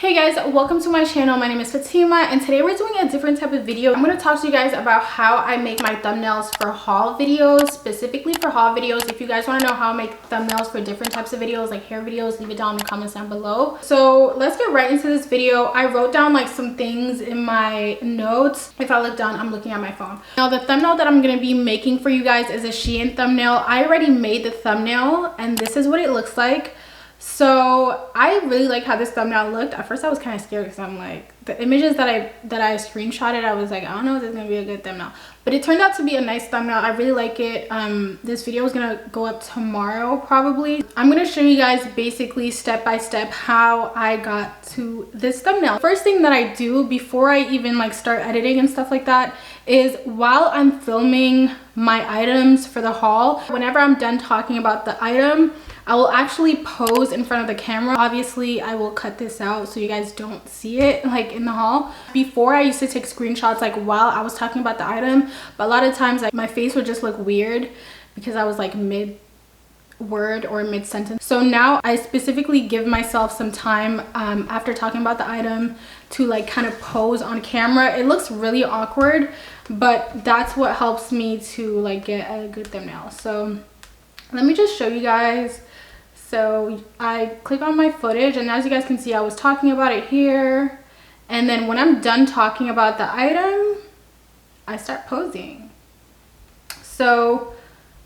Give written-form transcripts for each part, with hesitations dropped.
Hey guys, welcome to my channel. My name is Fatima and today we're doing a different type of video. I'm going to talk to you guys about how I make my thumbnails for haul videos, specifically for haul videos. If you guys want to know how I make thumbnails for different types of videos like hair videos, leave it down in the comments down below. So let's get right into this video. I wrote down like some things in my notes. If I look down, I'm looking at my phone. Now the thumbnail that I'm going to be making for you guys is a Shein thumbnail. I already made the thumbnail and this is what it looks like. So I really like how this thumbnail looked. At first I was kind of scared because I'm like, the images that I screenshotted, I was like, I don't know if this is gonna be a good thumbnail, but it turned out to be a nice thumbnail. I really like it. This video is gonna go up tomorrow probably. I'm gonna show you guys basically step by step how I got to this thumbnail. First thing that I do before I even like start editing and stuff like that is while I'm filming my items for the haul, whenever I'm done talking about the item, I will actually pose in front of the camera. Obviously, I will cut this out so you guys don't see it like in the haul. Before, I used to take screenshots like while I was talking about the item, but a lot of times like my face would just look weird because I was like mid-word or mid-sentence. So now I specifically give myself some time after talking about the item to like kind of pose on camera. It looks really awkward, but that's what helps me to like get a good thumbnail. So let me just show you guys. So I click on my footage and as you guys can see, I was talking about it here. And then when I'm done talking about the item, I start posing. So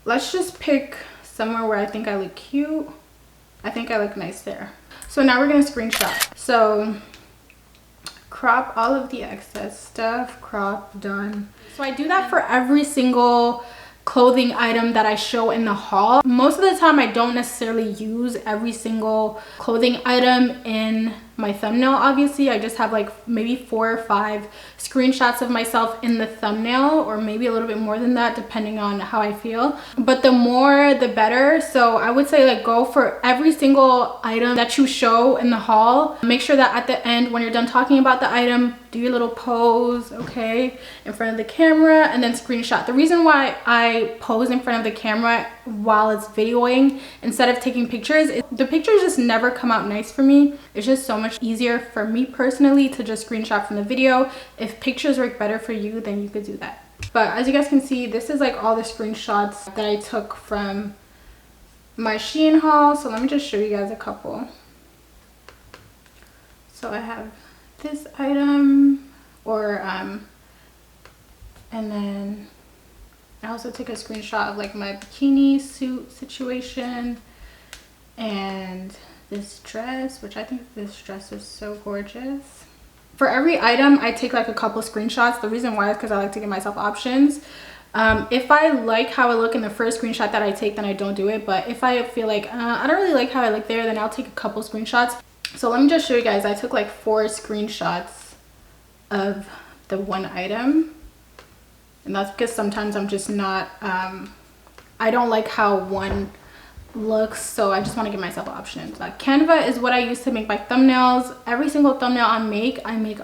let's just pick somewhere where I think I look cute. I think I look nice there. So now we're gonna screenshot. So crop all of the excess stuff, crop, done. So I do that for every single clothing item that I show in the haul. Most of the time I don't necessarily use every single clothing item in my thumbnail. Obviously I just have like maybe 4 or 5 screenshots of myself in the thumbnail, or maybe a little bit more than that depending on how I feel, but the more the better. So I would say like go for every single item that you show in the haul. Make sure that at the end when you're done talking about the item, do your little pose, okay, in front of the camera, and then screenshot. The reason why I pose in front of the camera while it's videoing instead of taking pictures is the pictures just never come out nice for me. It's just so much easier for me personally to just screenshot from the video. If pictures work better for you, then you could do that. But as you guys can see, this is like all the screenshots that I took from my Shein haul. So let me just show you guys a couple. So I have this item, and then I also took a screenshot of like my bikini suit situation and this dress, which I think this dress is so gorgeous. For every item I take like a couple screenshots. The reason why is because I like to give myself options. If I like how I look in the first screenshot that I take, then I don't do it, but if I feel like I don't really like how I look there, then I'll take a couple screenshots. So let me just show you guys. I took like 4 screenshots of the one item, and that's because sometimes I'm just not I don't like how one looks, so I just want to give myself options. Canva is what I use to make my thumbnails. Every single thumbnail I make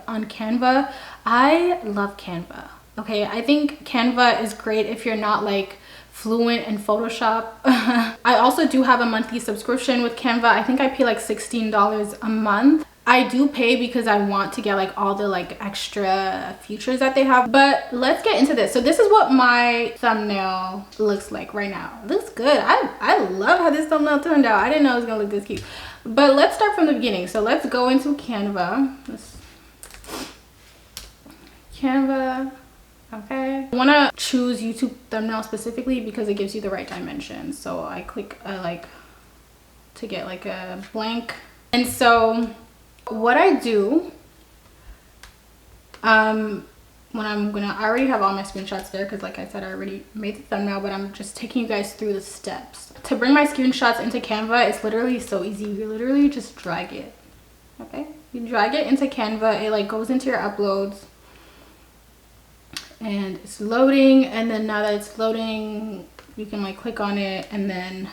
on Canva. I love Canva. Okay, I think Canva is great if you're not like fluent in Photoshop. I also do have a monthly subscription with Canva. I think I pay like $16 a month. I do pay because I want to get like all the like extra features that they have. But let's get into this. So this is what my thumbnail looks like right now. It looks good. I love how this thumbnail turned out. I didn't know it was gonna look this cute. But let's start from the beginning. So let's go into Canva. Canva. Okay, I want to choose YouTube thumbnail specifically because it gives you the right dimensions. So I click like to get like a blank. And so what I do when I already have all my screenshots there because like I said, I already made the thumbnail, but I'm just taking you guys through the steps. To bring my screenshots into Canva, it's literally so easy. You literally just drag it. Okay, you drag it into Canva, it like goes into your uploads and it's loading, and then now that it's loading you can like click on it and then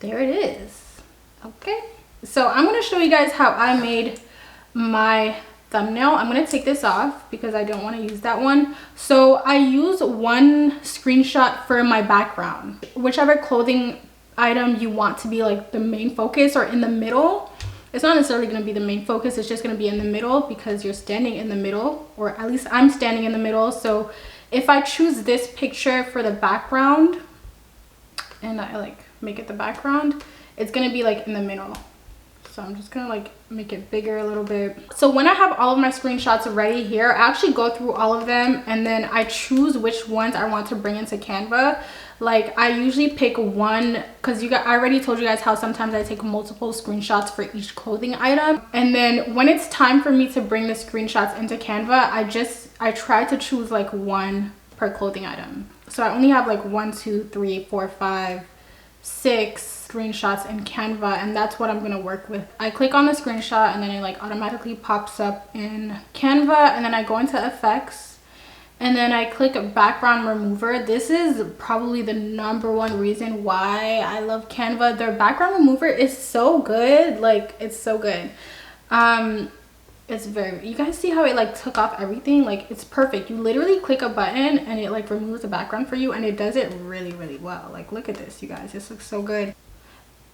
there it is. Okay, so I'm going to show you guys how I made my thumbnail. I'm going to take this off because I don't want to use that one. So I use one screenshot for my background. Whichever clothing item you want to be like the main focus or in the middle, It's not necessarily going to be the main focus. It's just going to be in the middle because you're standing in the middle, or at least I'm standing in the middle. So if I choose this picture for the background and I like make it the background, it's going to be like in the middle. So I'm just gonna like make it bigger a little bit. So when I have all of my screenshots ready here, I actually go through all of them and then I choose which ones I want to bring into Canva. Like I usually pick one, because I already told you guys how sometimes I take multiple screenshots for each clothing item. And then when it's time for me to bring the screenshots into Canva, I try to choose like one per clothing item. So I only have like 1, 2, 3, 4, 5, 6 screenshots in Canva, and that's what I'm gonna work with. I click on the screenshot and then it like automatically pops up in Canva, and then I go into effects and then I click background remover. This is probably the #1 reason why I love Canva. Their background remover is so good. Like it's so good. It's very, you guys see how it like took off everything? Like it's perfect. You literally click a button and it like removes the background for you, and it does it really, really well. Like look at this, you guys, this looks so good.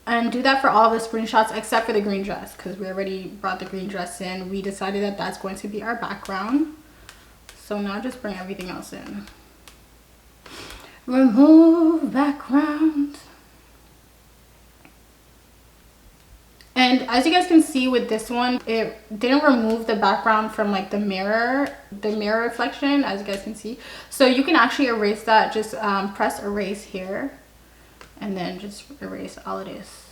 And do that for all the screenshots except for the green dress, because we already brought the green dress in. We decided that that's going to be our background. So now just bring everything else in. Remove background. And as you guys can see with this one, it didn't remove the background from like the mirror reflection, as you guys can see. So you can actually erase that. Just press erase here and then just erase all of this.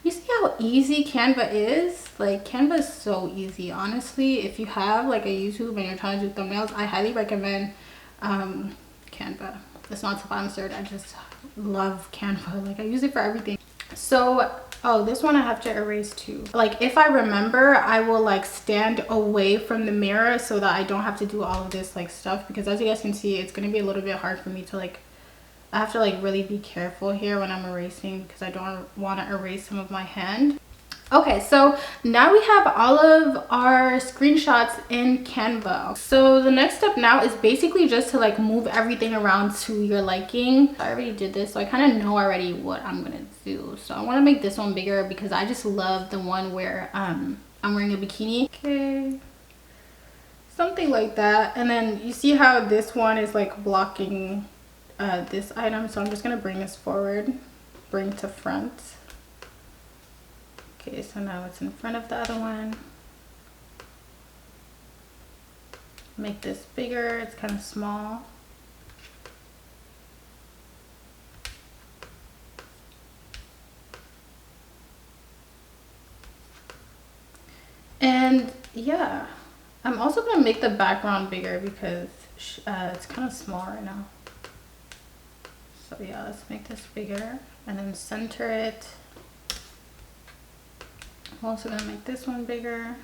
You see how easy Canva is? Like Canva is so easy. Honestly, if you have like a YouTube and you're trying to do thumbnails, I highly recommend Canva. It's not sponsored. I just love Canva. Like I use it for everything. So oh, this one I have to erase too. Like if I remember, I will like stand away from the mirror so that I don't have to do all of this like stuff, because as you guys can see, it's going to be a little bit hard for me to like, I have to like really be careful here when I'm erasing, because I don't want to erase some of my hand. Okay, so now we have all of our screenshots in Canva. So the next step now is basically just to like move everything around to your liking. I already did this, so I kind of know already what I'm gonna do. So I want to make this one bigger because I just love the one where I'm wearing a bikini. Okay, something like that. And then you see how this one is like blocking this item, so I'm just gonna bring this forward, bring to front. Okay, so now it's in front of the other one. Make this bigger, it's kind of small. And yeah, I'm also gonna make the background bigger because it's kind of small right now. So yeah, let's make this bigger and then center it. I'm also gonna make this one bigger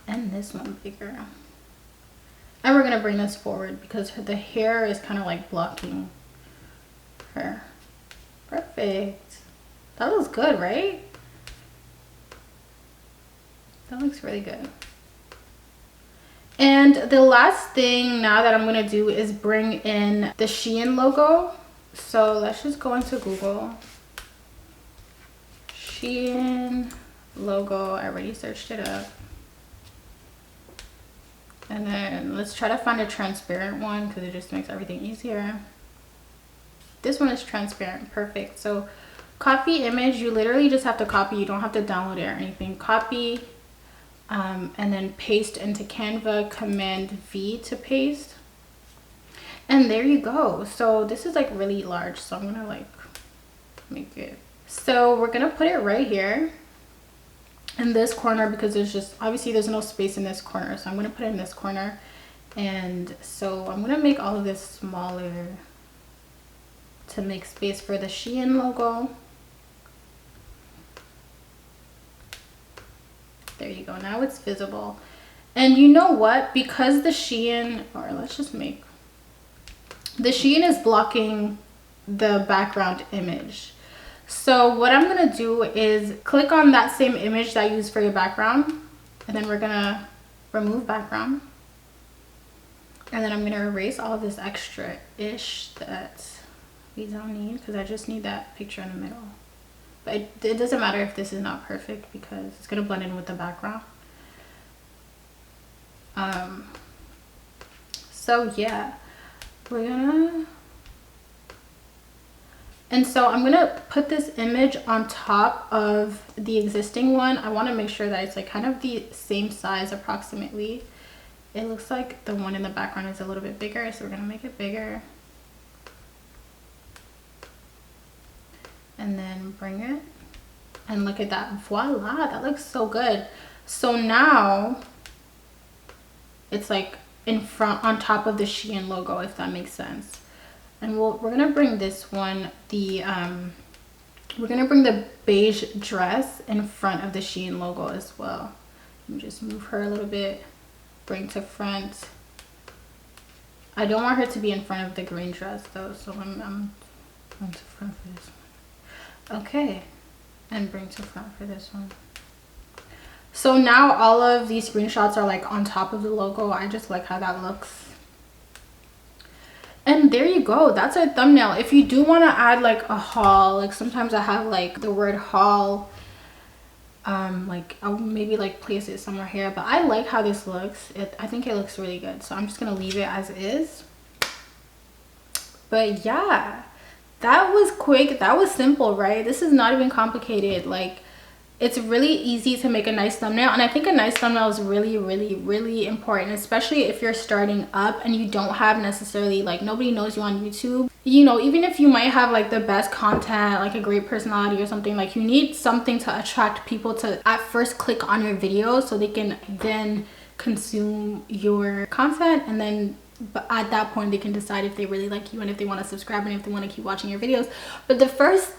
and this one bigger. And we're gonna bring this forward because the hair is kind of like blocking her. Perfect. That looks good, right? That looks really good. And the last thing now that I'm gonna do is bring in the Shein logo. So let's just go into Google. Shein logo, I already searched it up. And then let's try to find a transparent one because it just makes everything easier. This one is transparent, perfect. So copy image, you literally just have to copy, you don't have to download it or anything. Copy and then paste into Canva, Command V to paste. And there you go. So this is like really large, so I'm gonna like make it. So we're gonna put it right here in this corner because there's just obviously there's no space in this corner, so I'm gonna put it in this corner. And so I'm gonna make all of this smaller to make space for the Shein logo. There you go, now it's visible. And you know what, because the Shein, or let's just make, the Shein is blocking the background image. So what I'm gonna do is click on that same image that I used for your background, and then we're gonna remove background. And then I'm gonna erase all of this extra-ish that we don't need, because I just need that picture in the middle. But it doesn't matter if this is not perfect because it's gonna blend in with the background. So yeah, we're gonna, and so I'm gonna put this image on top of the existing one. I want to make sure that it's like kind of the same size approximately. It looks like the one in the background is a little bit bigger, so we're gonna make it bigger. And then bring it, and look at that, voila, that looks so good. So now it's like in front, on top of the Shein logo, if that makes sense. And we're gonna bring this one, the we're gonna bring the beige dress in front of the Shein logo as well. Let me just move her a little bit, bring to front. I don't want her to be in front of the green dress though, so I'm going to front for this one. Okay, and bring to front for this one. So now all of these screenshots are like on top of the logo. I just like how that looks. And there you go, that's our thumbnail. If you do want to add like a haul, like sometimes I have like the word haul, like I'll maybe like place it somewhere here, but I like how this looks. I think it looks really good, so I'm just gonna leave it as is. But yeah, that was quick, that was simple, right? This is not even complicated. Like, it's really easy to make a nice thumbnail, and I think a nice thumbnail is really important, especially if you're starting up and you don't have necessarily, like, nobody knows you on YouTube. You know, even if you might have like the best content, like a great personality or something, like you need something to attract people to at first click on your video so they can then consume your content, and then but at that point they can decide if they really like you and if they want to subscribe and if they want to keep watching your videos. But the first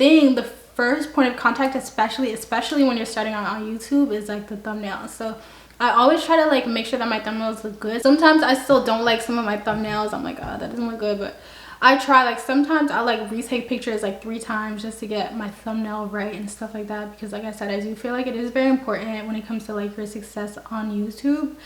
point of contact, especially when you're starting out on YouTube, is like the thumbnail. So I always try to like make sure that my thumbnails look good. Sometimes I still don't like some of my thumbnails. I'm like, oh, that doesn't look good, but I try. Like sometimes I like retake pictures like 3 times just to get my thumbnail right and stuff like that, because like I said, I do feel like it is very important when it comes to like your success on YouTube.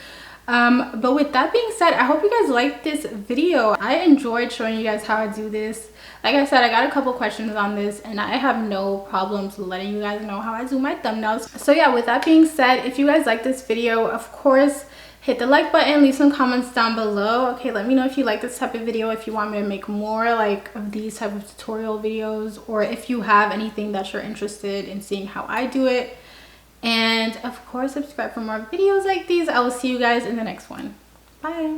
But with that being said, I hope you guys liked this video. I enjoyed showing you guys how I do this. Like I said, I got a couple questions on this and I have no problems letting you guys know how I do my thumbnails. So yeah, with that being said, if you guys like this video, of course hit the like button, leave some comments down below. Okay, let me know if you like this type of video, if you want me to make more like of these type of tutorial videos, or if you have anything that you're interested in seeing how I do it. And of course, subscribe for more videos like these. I will see you guys in the next one. Bye.